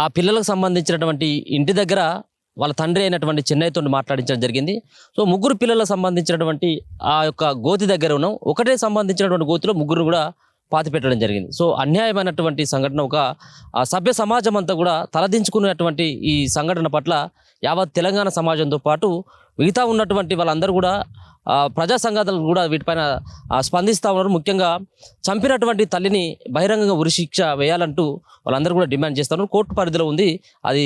ఆ పిల్లలకు సంబంధించినటువంటి ఇంటి దగ్గర వాళ్ళ తండ్రి అయినటువంటి చెన్నైతో మాట్లాడించడం జరిగింది. సో ముగ్గురు పిల్లలకు సంబంధించినటువంటి ఆ యొక్క గోతి దగ్గర ఉన్నాం, ఒకటే సంబంధించినటువంటి గోతిలో ముగ్గురు కూడా పాతి పెట్టడం జరిగింది. సో అన్యాయమైనటువంటి సంఘటన, ఒక సభ్య సమాజం అంతా కూడా తలదించుకునేటువంటి ఈ సంఘటన పట్ల యావత్ తెలంగాణ సమాజంతో పాటు మిగతా ఉన్నటువంటి వాళ్ళందరూ కూడా ప్రజా సంఘాలు కూడా వీటిపైన స్పందిస్తూ ఉన్నారు. ముఖ్యంగా చంపినటువంటి తల్లిని బహిరంగంగా ఉరిశిక్ష వేయాలంటూ వాళ్ళందరూ కూడా డిమాండ్ చేస్తున్నారు. కోర్టు పరిధిలో ఉంది అది.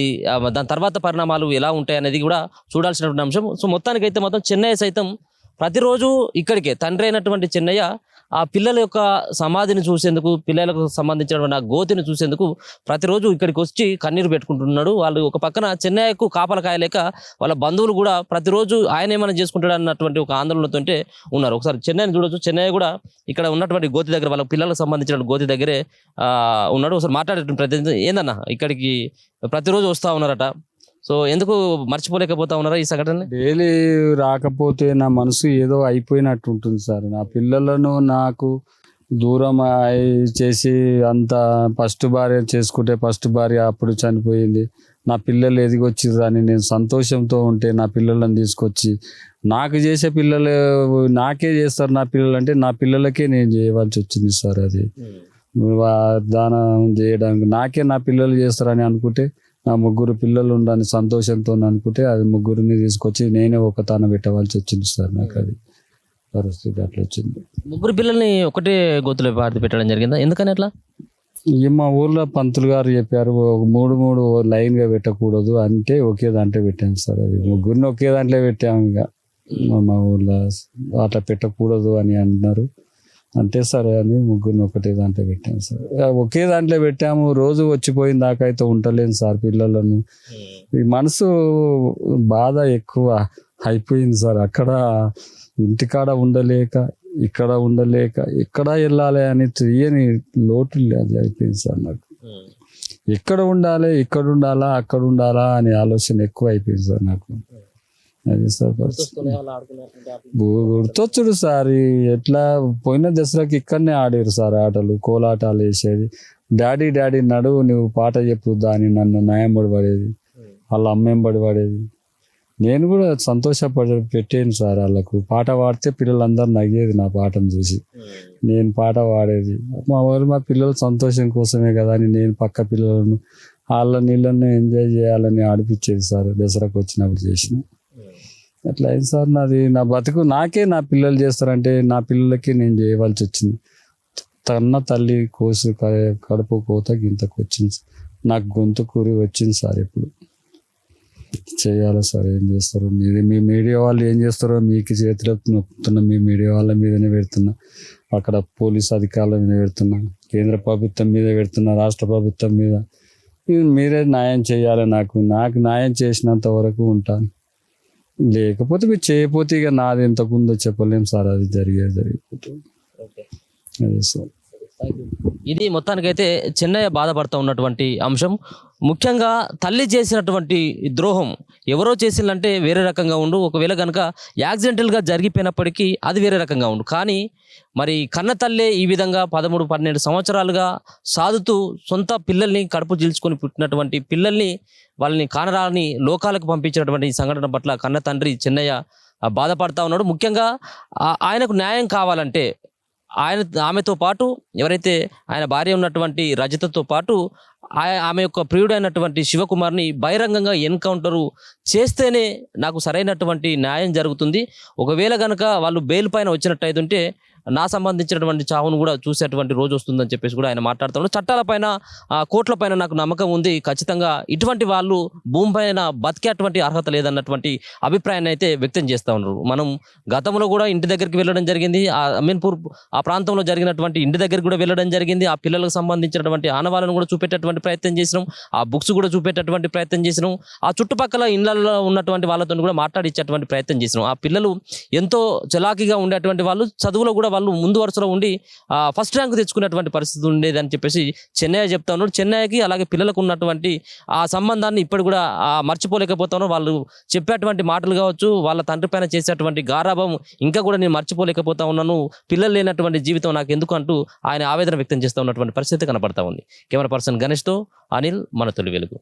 దాని తర్వాత పరిణామాలు ఎలా ఉంటాయి అనేది కూడా చూడాల్సినటువంటి అంశం. సో మొత్తానికైతే మాత్రం చెన్నయ్య సైతం ప్రతిరోజు ఇక్కడికే తండ్రి అయినటువంటి చెన్నయ్య ఆ పిల్లల యొక్క సమాధిని చూసేందుకు, పిల్లలకు సంబంధించినటువంటి ఆ గోతిని చూసేందుకు ప్రతిరోజు ఇక్కడికి వచ్చి కన్నీరు పెట్టుకుంటున్నాడు. వాళ్ళు ఒక పక్కన చెన్నయ్యకు కాపల కాయలేక వాళ్ళ బంధువులు కూడా ప్రతిరోజు ఆయన ఏమైనా చేసుకుంటాడు అన్నటువంటి ఒక ఆందోళనతో ఉన్నారు. ఒకసారి చెన్నైని చూడొచ్చు. చెన్నయ్య కూడా ఇక్కడ ఉన్నటువంటి గోతి దగ్గర, వాళ్ళ పిల్లలకు సంబంధించిన గోతి దగ్గరే ఉన్నాడు. ఒకసారి మాట్లాడేటువంటి ప్రతినిధి, ఏందన్నా ఇక్కడికి ప్రతిరోజు వస్తూ ఉన్నారట, సో ఎందుకు మర్చిపోలేకపోతా ఉన్నారా ఈ సంఘటన? డైలీ రాకపోతే నా మనసు ఏదో అయిపోయినట్టు ఉంటుంది సార్. నా పిల్లలను నాకు దూరం చేసి అంత ఫస్ట్ భార్య చేసుకుంటే, ఫస్ట్ భార్య అప్పుడు చనిపోయింది, నా పిల్లలు ఎదిగొచ్చిర్రు అని నేను సంతోషంతో ఉంటే నా పిల్లలను తీసుకొచ్చి నాకు చేసే పిల్లలు నాకే చేస్తారు. నా పిల్లలు అంటే నా పిల్లలకే నేను చేయవలసి వచ్చింది సార్. అది దానం చేయడానికి నాకే నా పిల్లలు చేస్తారని అనుకుంటే, నా ముగ్గురు పిల్లలు ఉండని సంతోషంతో అనుకుంటే అది ముగ్గురిని తీసుకొచ్చి నేనే ఒక తాన పెట్టవలసి వచ్చింది సార్. నాకు అది పరిస్థితి అట్లా వచ్చింది. ముగ్గురు పిల్లల్ని ఒకటే గోతులో పాతి పెట్టడం జరిగిందా? ఎందుకని అట్లా? మా ఊర్లో పంతులు గారు చెప్పారు, మూడు మూడు లైన్గా పెట్టకూడదు అంటే ఒకే దాంట్లో పెట్టాను సార్. అది ముగ్గురిని ఒకే దాంట్లో పెట్టాము. ఇక మా ఊర్లో అట్లా పెట్టకూడదు అని అన్నారు. అంతే సరే అని ముగ్గురిని ఒకటే దాంట్లో పెట్టాము సార్. ఒకే దాంట్లో పెట్టాము. రోజు వచ్చిపోయిన దాకా అయితే ఉండలేను సార్ పిల్లలను. ఈ మనసు బాధ ఎక్కువ అయిపోయింది సార్. అక్కడ ఇంటికాడ ఉండలేక, ఇక్కడ ఉండలేక, ఎక్కడ వెళ్ళాలి అని తెలియని లోటు అది అయిపోయింది సార్ నాకు. ఎక్కడ ఉండాలి, ఇక్కడ ఉండాలా, అక్కడ ఉండాలా అనే ఆలోచన ఎక్కువ అయిపోయింది సార్ నాకు. అది సార్ గుర్తొచ్చుడు సార్. ఎట్లా పోయిన దసరాకి ఇక్కడనే ఆడారు సార్ ఆటలు, కోలాటాలు వేసేది. డాడీ డాడీ నడువు నువ్వు పాట చెప్పుద్దా అని నన్ను న్యాయంబడి పడేది, వాళ్ళ అమ్మేంబడి పడేది. నేను కూడా పెట్టాను సార్. వాళ్ళకు పాట పాడితే పిల్లలందరూ నవ్వేది నా పాటను చూసి. నేను పాట పాడేది మా పిల్లల సంతోషం కోసమే కదా అని నేను పక్క పిల్లలను వాళ్ళ నీళ్ళని ఎంజాయ్ చేయాలని ఆడిపించేది సార్. దసరాకు వచ్చినప్పుడు చేసిన అట్లా అయింది సార్. నాది నా బతుకు నాకే నా పిల్లలు చేస్తారంటే నా పిల్లలకి నేను చేయవలసి వచ్చింది. తన్న తల్లి కోసు కడుపు కోత గింతకు వచ్చింది. నాకు గొంతు కూరి వచ్చింది సార్. ఇప్పుడు చేయాలి సార్. ఏం చేస్తారు మీ మీడియా వాళ్ళు ఏం చేస్తారో మీకు చేతిలో నొక్కుతున్నా. మీ మీడియా వాళ్ళ మీదనే పెడుతున్నా, అక్కడ పోలీస్ అధికారుల మీద పెడుతున్నా, కేంద్ర ప్రభుత్వం మీద పెడుతున్నా, రాష్ట్ర ప్రభుత్వం మీద. మీరే న్యాయం చేయాలి. నాకు న్యాయం చేసినంత వరకు ఉంటాను. లేకపోతే మీరు చేయకపోతే ఇక నాది ఎంతకుందో చెప్పలేం సార్. అది జరిగిపోతుంది. అదే సార్. ఇది మొత్తానికైతే చెన్నయ్య బాధపడుతూ ఉన్నటువంటి అంశం. ముఖ్యంగా తల్లి చేసినటువంటి ద్రోహం ఎవరో చేసిందంటే వేరే రకంగా ఉండు, ఒకవేళ కనుక యాక్సిడెంటల్గా జరిగిపోయినప్పటికీ అది వేరే రకంగా ఉండు. కానీ మరి కన్న తల్లే ఈ విధంగా 13-12 సంవత్సరాలుగా సాదుతూ సొంత పిల్లల్ని కడుపు చీల్చుకొని పుట్టినటువంటి పిల్లల్ని వాళ్ళని కానరాని లోకాలకు పంపించినటువంటి ఈ సంఘటన పట్ల కన్న తండ్రి చెన్నయ్య బాధపడతా ఉన్నాడు. ముఖ్యంగా ఆయనకు న్యాయం కావాలంటే ఆమెతో పాటు ఎవరైతే ఆయన భార్య ఉన్నటువంటి రజితతో పాటు ఆమె యొక్క ప్రియుడైనటువంటి శివకుమార్ని బహిరంగంగా ఎన్కౌంటరు చేస్తేనే నాకు సరైనటువంటి న్యాయం జరుగుతుంది. ఒకవేళ కనుక వాళ్ళు బెయిల్ పైన వచ్చినట్టయితుంటే నా సంబంధించినటువంటి చావును కూడా చూసేటువంటి రోజు వస్తుందని చెప్పేసి కూడా ఆయన మాట్లాడుతున్నాడు. చట్టాలపైన, కోర్టులపైన నాకు నమ్మకం ఉంది. ఖచ్చితంగా ఇటువంటి వాళ్ళు భూమి పైన బతికేటువంటి అర్హత లేదన్నటువంటి అభిప్రాయాన్ని అయితే వ్యక్తం చేస్తూ ఉన్నారు. మనం గతంలో కూడా ఇంటి దగ్గరికి వెళ్ళడం జరిగింది. ఆ అమీన్పూర్ ఆ ప్రాంతంలో జరిగినటువంటి ఇంటి దగ్గరికి కూడా వెళ్ళడం జరిగింది. ఆ పిల్లలకు సంబంధించినటువంటి ఆనవాళ్ళను కూడా చూపెట్టేటువంటి ప్రయత్నం చేసినాం. ఆ బుక్స్ కూడా చూపెట్టేటువంటి ప్రయత్నం చేసినాం. ఆ చుట్టుపక్కల ఇళ్లలో ఉన్నటువంటి వాళ్ళతో కూడా మాట్లాడించేటువంటి ప్రయత్నం చేసినాం. ఆ పిల్లలు ఎంతో చలాకీగా ఉండేటువంటి వాళ్ళు, చదువులో కూడా వాళ్ళు ముందు వరుసలో ఉండి ఫస్ట్ ర్యాంక్ తెచ్చుకునేటువంటి పరిస్థితి ఉండేది అని చెప్పేసి చెన్నయ్య చెప్తా ఉన్నాడు. చెన్నయ్యకి అలాగే పిల్లలకు ఉన్నటువంటి ఆ సంబంధాన్ని ఇప్పుడు కూడా మర్చిపోలేకపోతాను. వాళ్ళు చెప్పేటువంటి మాటలు కావచ్చు, వాళ్ళ తండ్రి పైన చేసేటువంటి గారాభం ఇంకా కూడా నేను మర్చిపోలేకపోతా ఉన్నాను. పిల్లలు లేనటువంటి జీవితం నాకు ఎందుకు అంటూ ఆయన ఆవేదన వ్యక్తం చేస్తూ ఉన్నటువంటి పరిస్థితి కనపడతా ఉంది. కెమెరా పర్సన్ గణేష్తో అనిల్, మన తొలి వెలుగు.